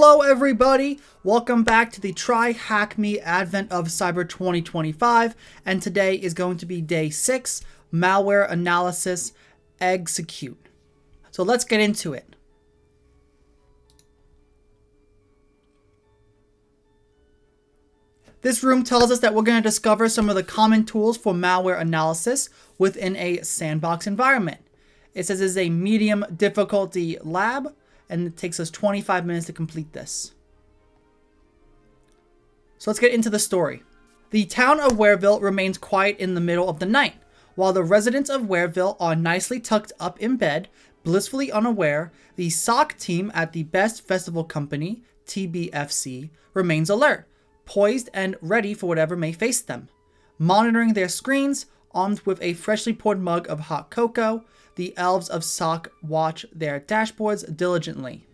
Hello everybody, welcome back to the TryHackMe Advent of Cyber 2025, and today is going to be day 6, Malware Analysis, Execute. So let's get into it. This room tells us that we're going to discover some of the common tools for malware analysis within a sandbox environment. It says it's a medium difficulty lab, and it takes us 25 minutes to complete this. So let's get into the story. The town of Wareville remains quiet in the middle of the night, while the residents of Wareville are nicely tucked up in bed, blissfully unaware. The SOC team at the Best Festival Company, TBFC, remains alert, poised and ready for whatever may face them. Monitoring their screens, armed with a freshly poured mug of hot cocoa, the elves of SOC watch their dashboards diligently.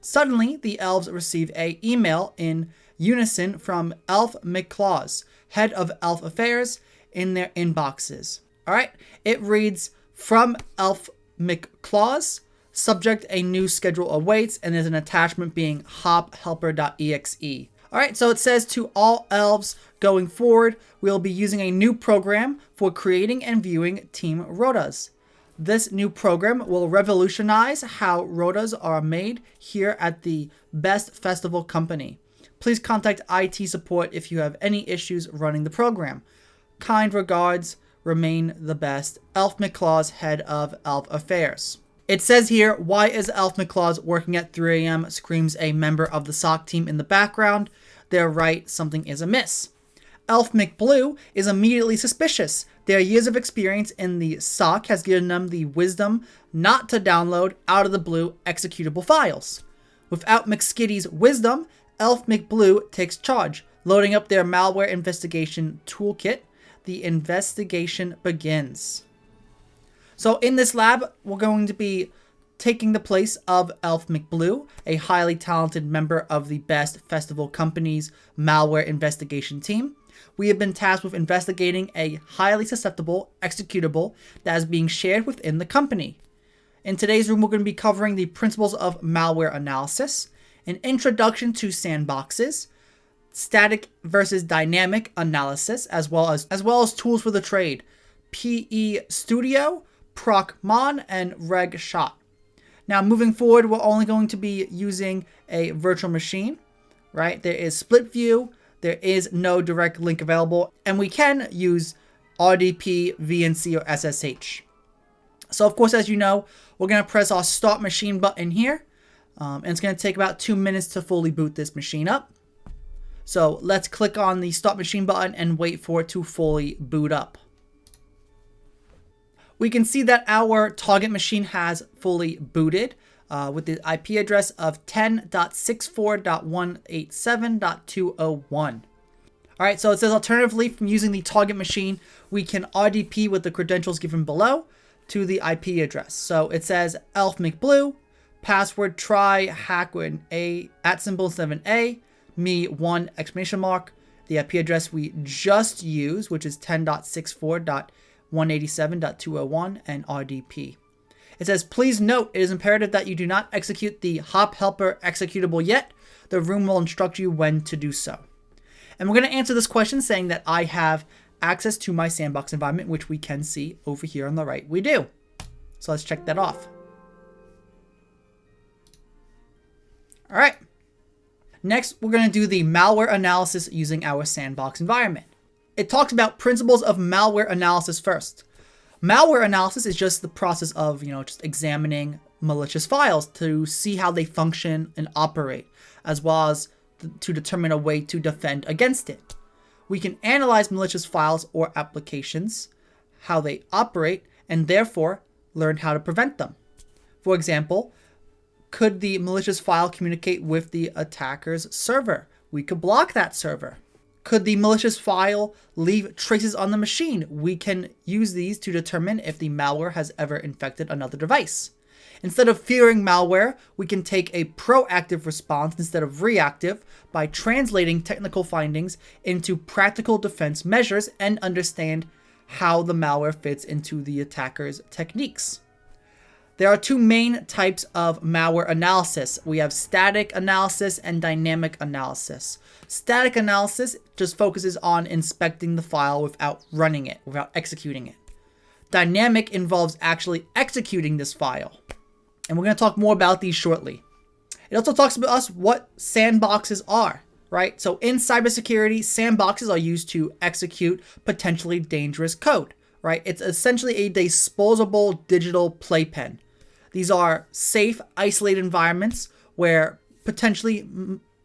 Suddenly, the elves receive an email in unison from Elf McClaws, head of Elf Affairs, in their inboxes. Alright, it reads, from Elf McClaws, subject a new schedule awaits, and there's an attachment being hophelper.exe. Alright, so it says to all elves going forward, we'll be using a new program for creating and viewing team rotas. This new program will revolutionize how rotas are made here at the Best Festival Company. Please contact IT support if you have any issues running the program. Kind regards, remain the best, Elf McClaws, head of Elf Affairs. It says here, why is Elf McClaws working at 3 a.m. screams a member of the SOC team in the background. They're right, something is amiss. Elf McBlue is immediately suspicious. Their years of experience in the SOC has given them the wisdom not to download out of the blue executable files. Without McSkitty's wisdom, Elf McBlue takes charge, loading up their malware investigation toolkit. The investigation begins. So in this lab, we're going to be taking the place of Elf McBlue, a highly talented member of the Best Festival Company's malware investigation team. We have been tasked with investigating a highly susceptible executable that is being shared within the company. In today's room, we're going to be covering the principles of malware analysis, an introduction to sandboxes, static versus dynamic analysis, as well as tools for the trade, PeStudio, ProcMon, and Regshot. Now, moving forward, we're only going to be using a virtual machine, right? There is split view, there is no direct link available, and we can use RDP, VNC, or SSH. So, of course, as you know, we're going to press our Start Machine button here, and it's going to take about 2 minutes to fully boot this machine up. So, let's click on the Start Machine button and wait for it to fully boot up. We can see that our target machine has fully booted with the IP address of 10.64.187.201. All right, so it says alternatively, from using the target machine, we can RDP with the credentials given below to the IP address. So it says Elf McBlue, password TryHackMe @7A, me1 exclamation mark. The IP address we just used, which is 10.64.187.201 and RDP. It says, please note, it is imperative that you do not execute the hop helper executable yet. The room will instruct you when to do so. And we're going to answer this question saying that I have access to my sandbox environment, which we can see over here on the right. We do. So let's check that off. All right. Next, we're going to do the malware analysis using our sandbox environment. It talks about principles of malware analysis first. Malware analysis is just the process of, just examining malicious files to see how they function and operate, as well as to determine a way to defend against it. We can analyze malicious files or applications, how they operate, and therefore learn how to prevent them. For example, could the malicious file communicate with the attacker's server? We could block that server. Could the malicious file leave traces on the machine? We can use these to determine if the malware has ever infected another device. Instead of fearing malware, we can take a proactive response instead of reactive by translating technical findings into practical defense measures and understand how the malware fits into the attacker's techniques. There are two main types of malware analysis. We have static analysis and dynamic analysis. Static analysis just focuses on inspecting the file without running it, without executing it. Dynamic involves actually executing this file. And we're going to talk more about these shortly. It also talks about us what sandboxes are, right? So in cybersecurity, sandboxes are used to execute potentially dangerous code, right? It's essentially a disposable digital playpen. These are safe, isolated environments where potentially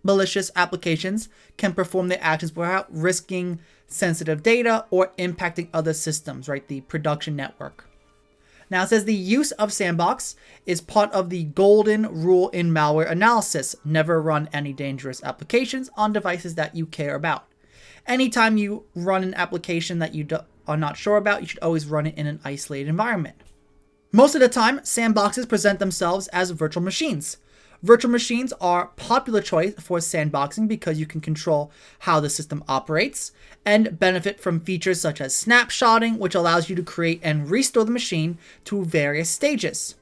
malicious applications can perform their actions without risking sensitive data or impacting other systems, right? The production network. Now it says the use of sandbox is part of the golden rule in malware analysis. Never run any dangerous applications on devices that you care about. Anytime you run an application that you are not sure about, you should always run it in an isolated environment. Most of the time, sandboxes present themselves as virtual machines. Virtual machines are popular choice for sandboxing because you can control how the system operates and benefit from features such as snapshotting, which allows you to create and restore the machine to various stages.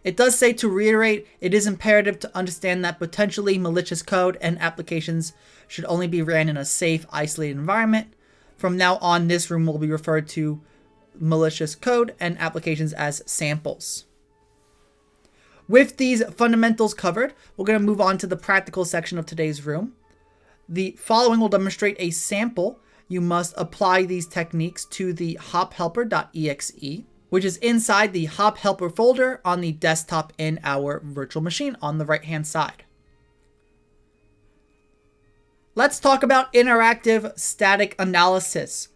It does say, to reiterate, it is imperative to understand that potentially malicious code and applications should only be ran in a safe, isolated environment. From now on, this room will be referred to malicious code and applications as samples. With these fundamentals covered, we're going to move on to the practical section of today's room. The following will demonstrate a sample. You must apply these techniques to the hophelper.exe, which is inside the hop helper folder on the desktop in our virtual machine on the right-hand side. Let's talk about interactive static analysis.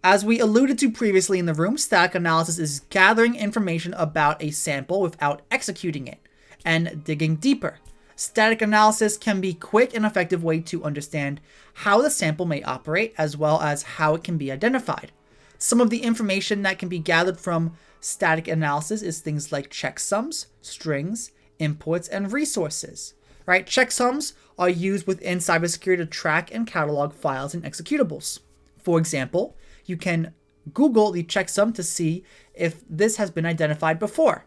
As we alluded to previously in the room, static analysis is gathering information about a sample without executing it and digging deeper. Static analysis can be a quick and effective way to understand how the sample may operate as well as how it can be identified. Some of the information that can be gathered from static analysis is things like checksums, strings, imports, and resources. Right? Checksums are used within cybersecurity to track and catalog files and executables. For example, you can Google the checksum to see if this has been identified before.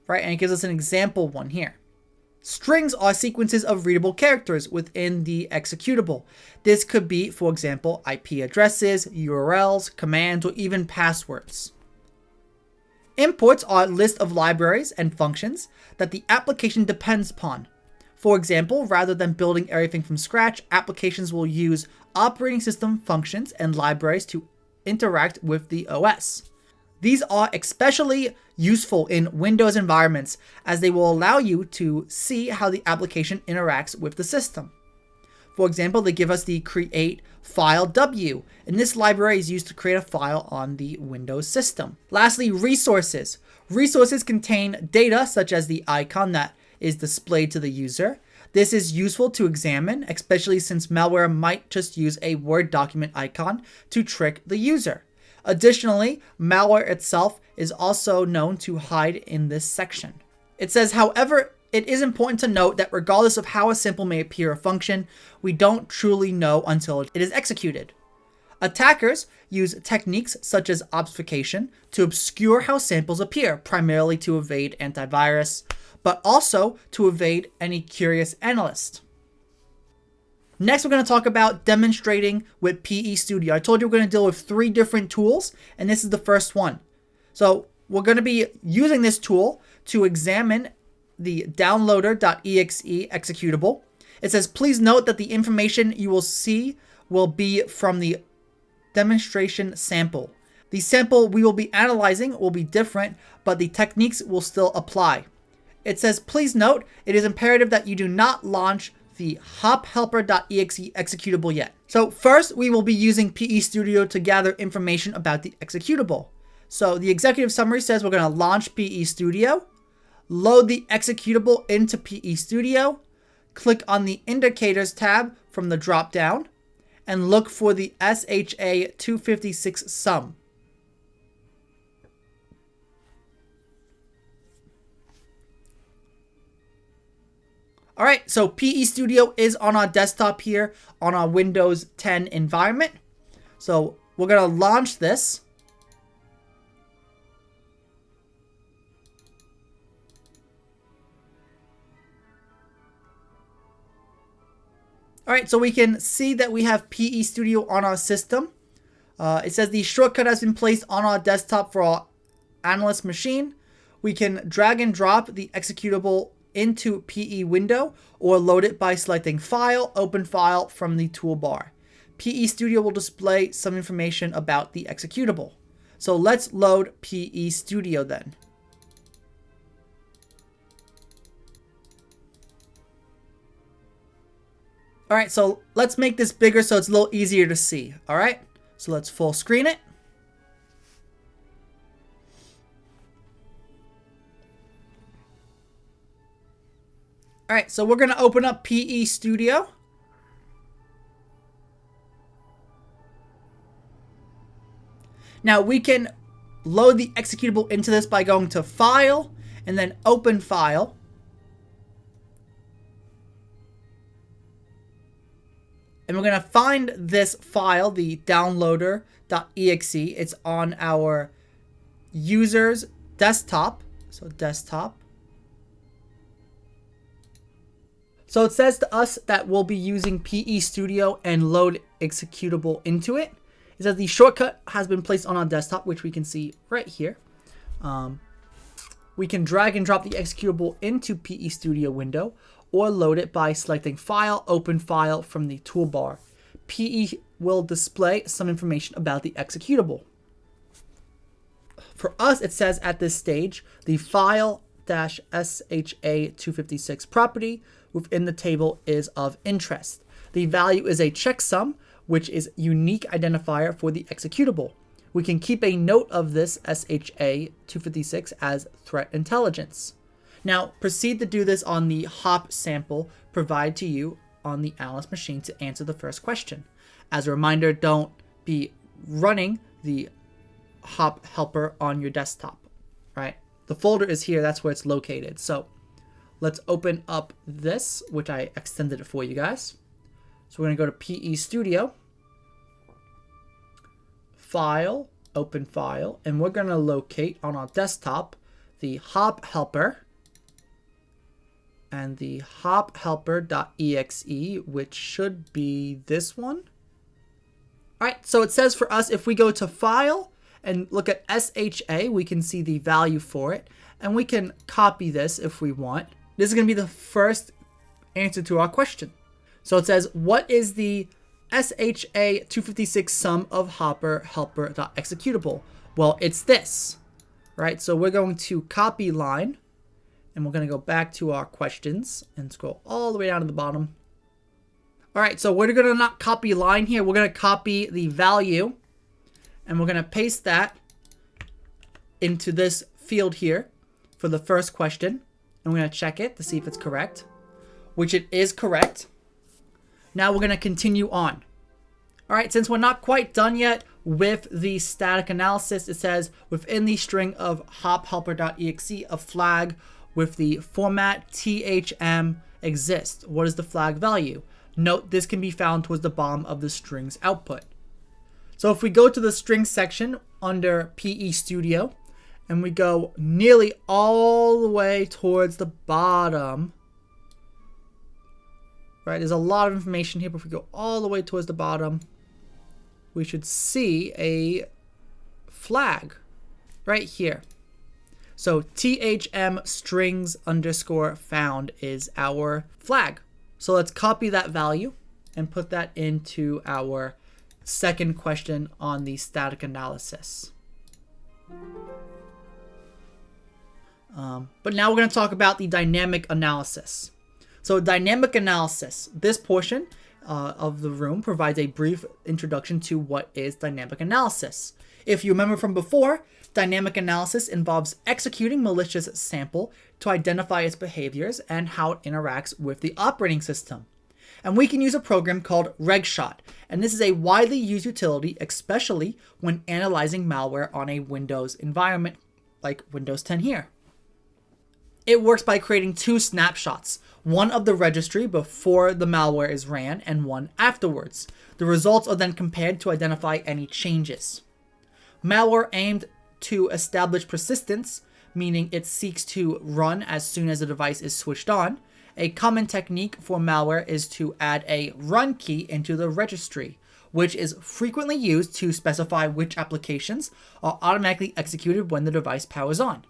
Right? And it gives us an example one here. Strings are sequences of readable characters within the executable. This could be, for example, IP addresses, URLs, commands, or even passwords. Imports are a list of libraries and functions that the application depends upon. For example, rather than building everything from scratch, applications will use operating system functions and libraries to interact with the OS. These are especially useful in Windows environments as they will allow you to see how the application interacts with the system. For example, they give us the create file W, and this library is used to create a file on the Windows system. Lastly, resources. Resources contain data such as the icon that is displayed to the user. This is useful to examine, especially since malware might just use a Word document icon to trick the user. Additionally, malware itself is also known to hide in this section. It says, however, it is important to note that regardless of how a sample may appear or function, we don't truly know until it is executed. Attackers use techniques such as obfuscation to obscure how samples appear, primarily to evade antivirus, but also to evade any curious analyst. Next, we're going to talk about demonstrating with PeStudio. I told you we're going to deal with 3 different tools, and this is the first one. So we're going to be using this tool to examine the downloader.exe executable. It says, please note that the information you will see will be from the demonstration sample. The sample we will be analyzing will be different, but the techniques will still apply. It says, please note, it is imperative that you do not launch the hophelper.exe executable yet. So first, we will be using PeStudio to gather information about the executable. So the executive summary says we're going to launch PeStudio, load the executable into PeStudio, click on the indicators tab from the drop down, and look for the SHA-256 sum. All right, so PeStudio is on our desktop here on our Windows 10 environment. So we're going to launch this. All right, so we can see that we have PeStudio on our system. It says the shortcut has been placed on our desktop for our analyst machine. We can drag and drop the executable into PE window or load it by selecting File, Open File from the toolbar. PeStudio will display some information about the executable. So let's load PeStudio then. All right, so let's make this bigger so it's a little easier to see. All right, so let's full screen it. All right, so we're going to open up PeStudio. Now we can load the executable into this by going to File and then Open File. And we're going to find this file, the downloader.exe. It's on our user's desktop. So desktop. So it says to us that we'll be using PeStudio and load executable into it. It says the shortcut has been placed on our desktop, which we can see right here. We can drag and drop the executable into PeStudio window or load it by selecting File, Open File from the toolbar. PE will display some information about the executable. For us, it says at this stage, the file-SHA256 property within the table is of interest. The value is a checksum, which is unique identifier for the executable. We can keep a note of this SHA256 as threat intelligence. Now, proceed to do this on the hop sample provided to you on the analyst machine to answer the first question. As a reminder, don't be running the hop helper on your desktop, right? The folder is here, that's where it's located. So let's open up this, which I extended it for you guys. So we're gonna go to PeStudio, File, Open File, and we're gonna locate on our desktop the hop helper and the hop helper.exe, which should be this one. All right, so it says for us, if we go to File and look at SHA, we can see the value for it, and we can copy this if we want. This is gonna be the first answer to our question. So it says, what is the SHA256 sum of hopper helper.executable? Well, it's this, right? So we're going to copy line, and we're going to go back to our questions and scroll all the way down to the bottom. All right, so we're going to not copy line here. We're going to copy the value, and we're going to paste that into this field here for the first question. And we're going to check it to see if it's correct, which it is correct. Now we're going to continue on. All right, since we're not quite done yet with the static analysis, it says within the string of hop helper.exe, a flag with the format THM exists. What is the flag value? Note this can be found towards the bottom of the string's output. So if we go to the string section under PeStudio and we go nearly all the way towards the bottom, right, there's a lot of information here, but if we go all the way towards the bottom, we should see a flag right here. So THM strings underscore found is our flag. So let's copy that value and put that into our second question on the static analysis. But now we're going to talk about the dynamic analysis. So dynamic analysis, this portion of the room provides a brief introduction to what is dynamic analysis. If you remember from before, dynamic analysis involves executing malicious sample to identify its behaviors and how it interacts with the operating system. And we can use a program called Regshot, and this is a widely used utility, especially when analyzing malware on a Windows environment like Windows 10 here. It works by creating two snapshots, one of the registry before the malware is ran and one afterwards. The results are then compared to identify any changes. Malware aimed to establish persistence, meaning it seeks to run as soon as the device is switched on, A common technique for malware is to add a run key into the registry, which is frequently used to specify which applications are automatically executed when the device powers on.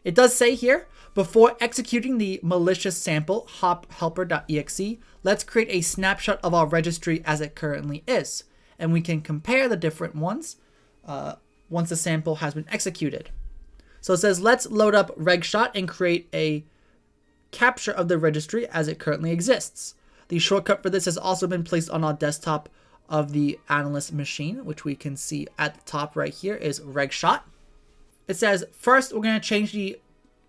It does say here, before executing the malicious sample hophelper.exe, let's create a snapshot of our registry as it currently is, and we can compare the different ones once the sample has been executed. So it says, let's load up Regshot and create a capture of the registry as it currently exists. The shortcut for this has also been placed on our desktop of the analyst machine, which we can see at the top right here is Regshot. It says, first, we're going to change the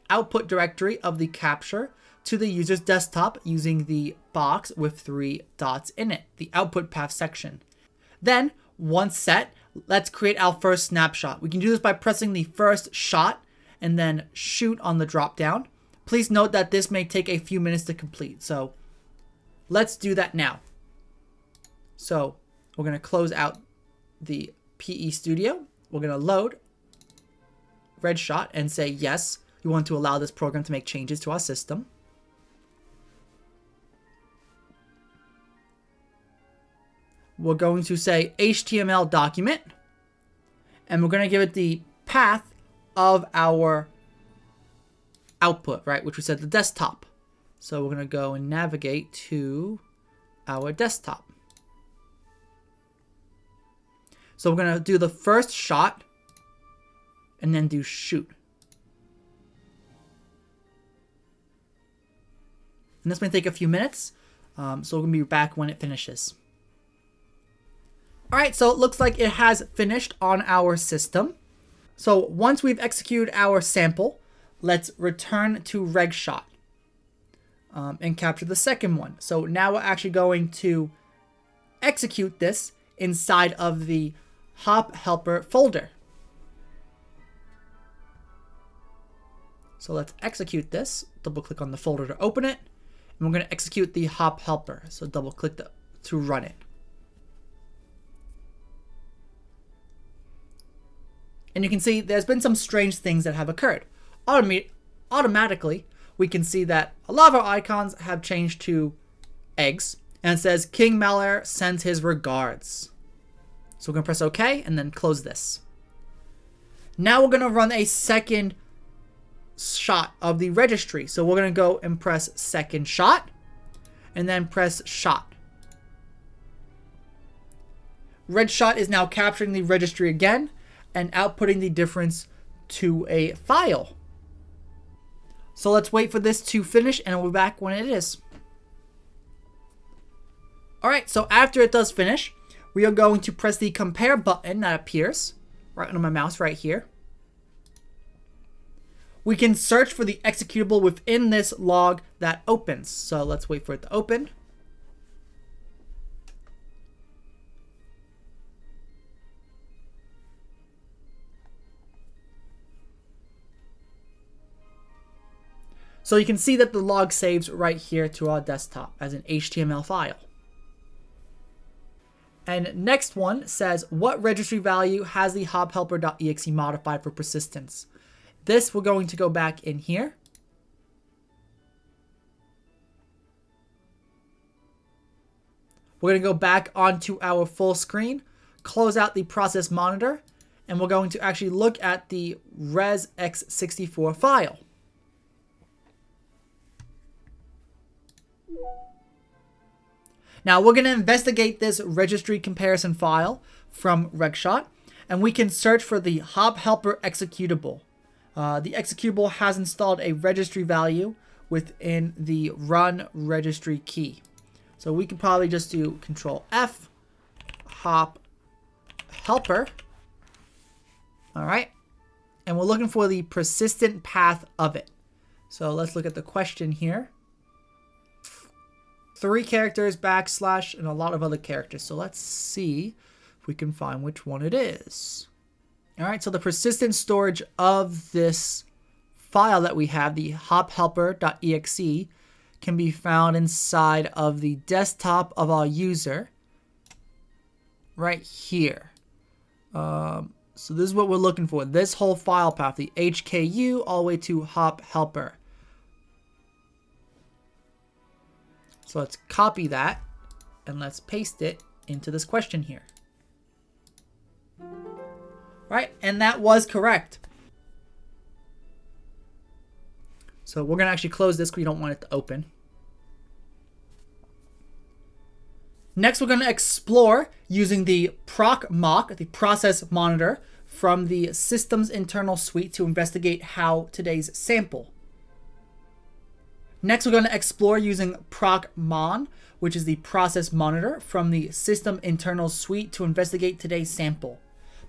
output directory of the capture to the user's desktop using the box with 3 dots in it, the output path section. Then, once set, let's create our first snapshot. We can do this by pressing the first shot and then shoot on the drop down. Please note that this may take a few minutes to complete. So let's do that now. So we're going to close out the PeStudio. We're going to load Regshot and say, yes, we want to allow this program to make changes to our system. We're going to say HTML document, and we're going to give it the path of our output, right, which we said the desktop. So we're going to go and navigate to our desktop. So we're going to do the first shot and then do shoot. And this may take a few minutes, so we're going to be back when it finishes. All right, so it looks like it has finished on our system. So once we've executed our sample, let's return to Regshot and capture the second one. So now we're actually going to execute this inside of the hop helper folder. So let's execute this. Double click on the folder to open it. And we're going to execute the hop helper. So double click to run it. And you can see there's been some strange things that have occurred. Automatically, we can see that a lot of our icons have changed to eggs. And it says, King Malware sends his regards. So we're going to press OK and then close this. Now we're going to run a second shot of the registry. So we're going to go and press second shot and then press shot. Regshot is now capturing the registry again and outputting the difference to a file. So let's wait for this to finish and we'll be back when it is. Alright, so after it does finish, we are going to press the compare button that appears right under my mouse right here. We can search for the executable within this log that opens. So let's wait for it to open. So you can see that the log saves right here to our desktop as an HTML file. And next one says, what registry value has the hophelper.exe modified for persistence? This, we're going to go back in here. We're going to go back onto our full screen, close out the process monitor, and we're going to actually look at the res.x64 file. Now we're going to investigate this registry comparison file from Regshot, and we can search for the hop helper executable. The executable has installed a registry value within the run registry key. So we could probably just do Control F, hop helper. All right. And we're looking for the persistent path of it. So let's look at the question here. 3 characters, backslash, and a lot of other characters. So let's see if we can find which one it is. All right, so the persistent storage of this file that we have, the hophelper.exe, can be found inside of the desktop of our user right here. So this is what we're looking for. This whole file path, the HKU all the way to hop helper. So let's copy that and let's paste it into this question here. Right, and that was correct. So we're going to actually close this because we don't want it to open. Next, we're going to explore using the ProcMon, the process monitor, from the system's internal suite to investigate how today's sample. Next, we're going to explore using ProcMon, which is the process monitor, from the system internal suite to investigate today's sample.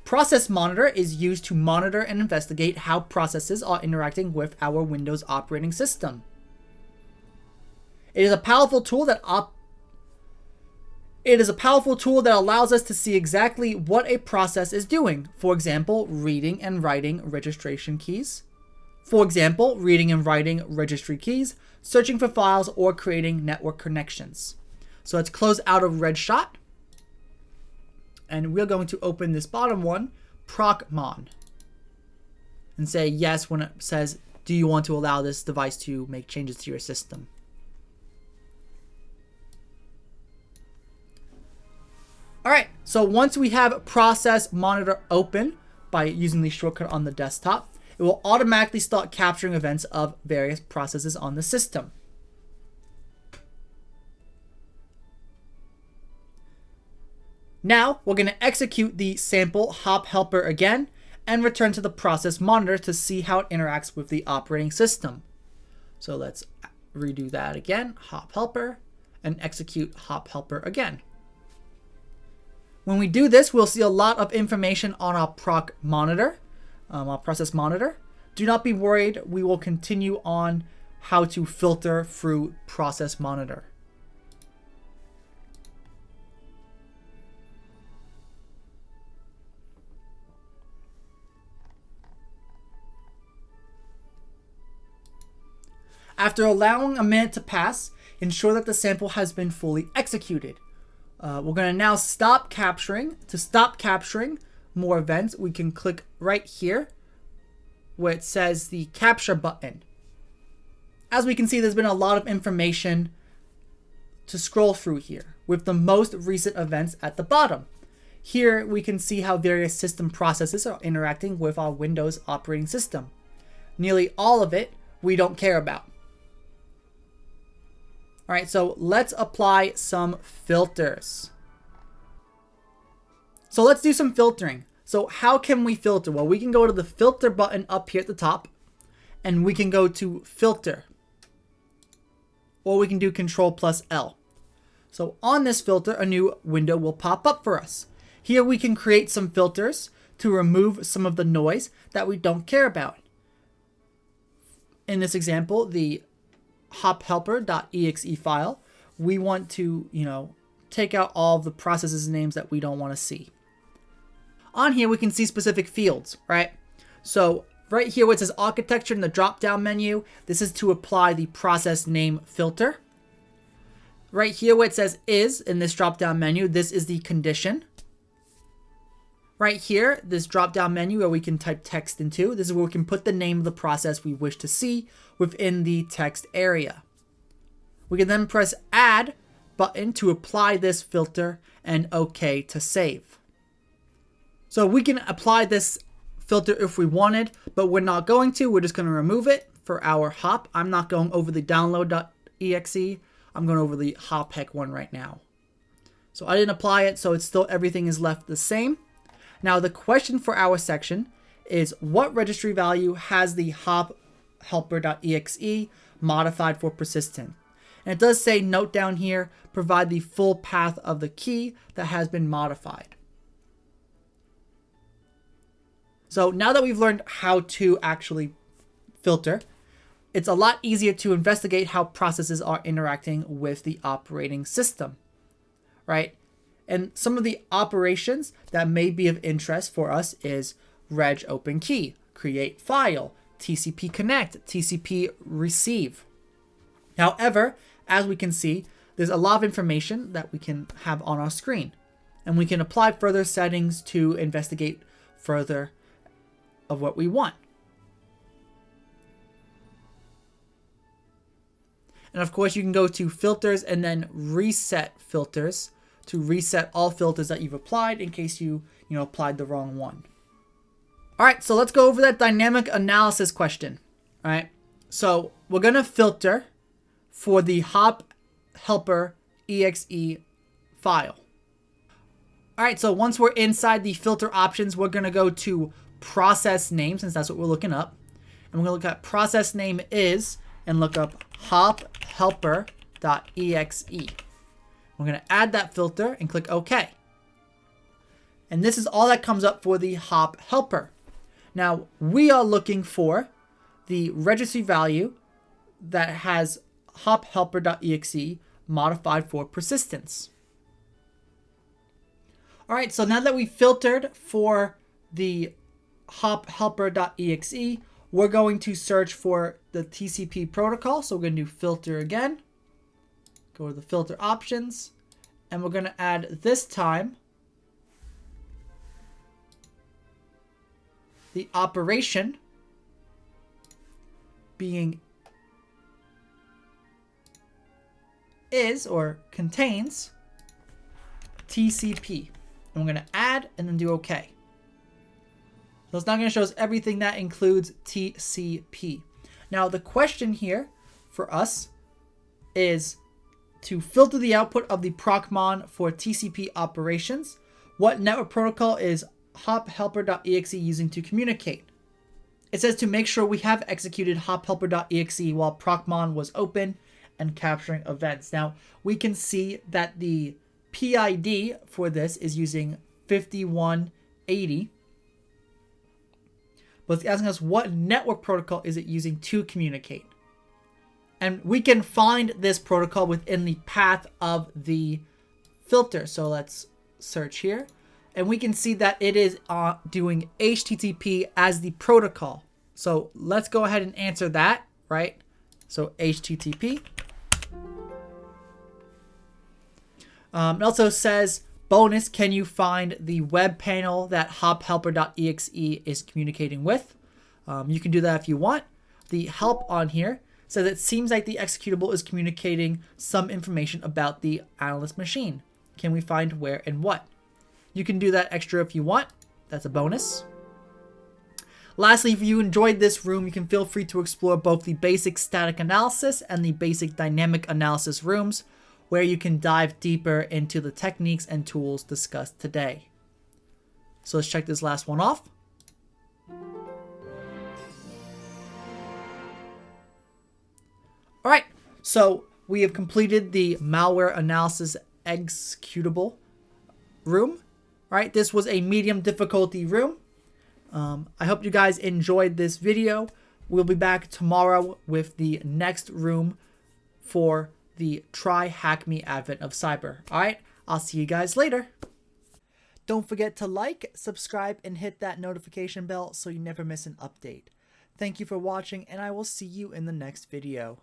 Process monitor is used to monitor and investigate how processes are interacting with our Windows operating system. It is a powerful tool that allows us to see exactly what a process is doing. For example, reading and writing registration keys. For example, reading and writing registry keys, searching for files, or creating network connections. So let's close out of Regshot. And we're going to open this bottom one, ProcMon, and say yes when it says, do you want to allow this device to make changes to your system? All right, so once we have Process Monitor open by using the shortcut on the desktop, it will automatically start capturing events of various processes on the system. Now, we're going to execute the sample hop helper again and return to the process monitor to see how it interacts with the operating system. So let's redo that again, hop helper, and execute hop helper again. When we do this, we'll see a lot of information on our proc monitor, our process monitor. Do not be worried. We will continue on how to filter through process monitor. After allowing a minute to pass, ensure that the sample has been fully executed. We're going to now stop capturing. To stop capturing more events, we can click right here where it says the capture button. As we can see, there's been a lot of information to scroll through here with the most recent events at the bottom. Here we can see how various system processes are interacting with our Windows operating system. Nearly all of it we don't care about. All right, so let's apply some filters. So let's do some filtering. So how can we filter? Well, we can go to the filter button up here at the top, and we can go to filter. Or we can do Control+L. So on this filter, a new window will pop up for us. Here we can create some filters to remove some of the noise that we don't care about. In this example, the hophelper.exe file, we want to, take out all of the processes names that we don't want to see. On here, we can see specific fields, right? So right here where it says architecture in the drop-down menu, this is to apply the process name filter. Right here where it says is in this drop-down menu, this is the condition. Right here, this drop-down menu where we can type text into, this is where we can put the name of the process we wish to see within the text area. We can then press Add button to apply this filter and OK to save. So we can apply this filter if we wanted, but we're not going to. We're just going to remove it for our hop. I'm not going over the download.exe. I'm going over the hop-heck one right now. So I didn't apply it, so it's still everything is left the same. Now the question for our section is what registry value has the hop helper.exe modified for persistent? And it does say note down here, provide the full path of the key that has been modified. So now that we've learned how to actually filter, it's a lot easier to investigate how processes are interacting with the operating system, right? And some of the operations that may be of interest for us is reg open key, create file, TCP connect, TCP receive. However, as we can see, there's a lot of information that we can have on our screen, and we can apply further settings to investigate further of what we want. And of course, you can go to filters and then reset filters to reset all filters that you've applied in case you applied the wrong one. All right, so let's go over that dynamic analysis question. All right, so we're gonna filter for the hop helper exe file. All right, so once we're inside the filter options, we're gonna go to process name, since that's what we're looking up. And we're gonna look at process name is and look up hop helper.exe. We're gonna add that filter and click OK. And this is all that comes up for the hop helper. Now, we are looking for the registry value that has hop helper.exe modified for persistence. All right, so now that we filtered for the hop helper.exe, we're going to search for the TCP protocol. So we're going to do filter again, go to the filter options, and we're going to add this time the operation being is or contains TCP. And we're going to add and then do OK. So it's now going to show us everything that includes TCP. Now the question here for us is to filter the output of the ProcMon for TCP operations. What network protocol is hop helper.exe using to communicate? It says to make sure we have executed hop helper.exe while ProcMon was open and capturing events. Now we can see that the PID for this is using 5180. But it's asking us what network protocol is it using to communicate. And we can find this protocol within the path of the filter. So let's search here. And we can see that it is doing HTTP as the protocol. So let's go ahead and answer that, right? So HTTP. It also says, bonus, can you find the web panel that hop helper.exe is communicating with? You can do that if you want. The help on here says it seems like the executable is communicating some information about the analyst machine. Can we find where and what? You can do that extra if you want. That's a bonus. Lastly, if you enjoyed this room, you can feel free to explore both the basic static analysis and the basic dynamic analysis rooms, where you can dive deeper into the techniques and tools discussed today. So let's check this last one off. All right, so we have completed the malware analysis executable room. All right, this was a medium difficulty room. I hope you guys enjoyed this video. We'll be back tomorrow with the next room for the TryHackMe Advent of Cyber. All right, I'll see you guys later. Don't forget to like, subscribe, and hit that notification bell so you never miss an update. Thank you for watching, and I will see you in the next video.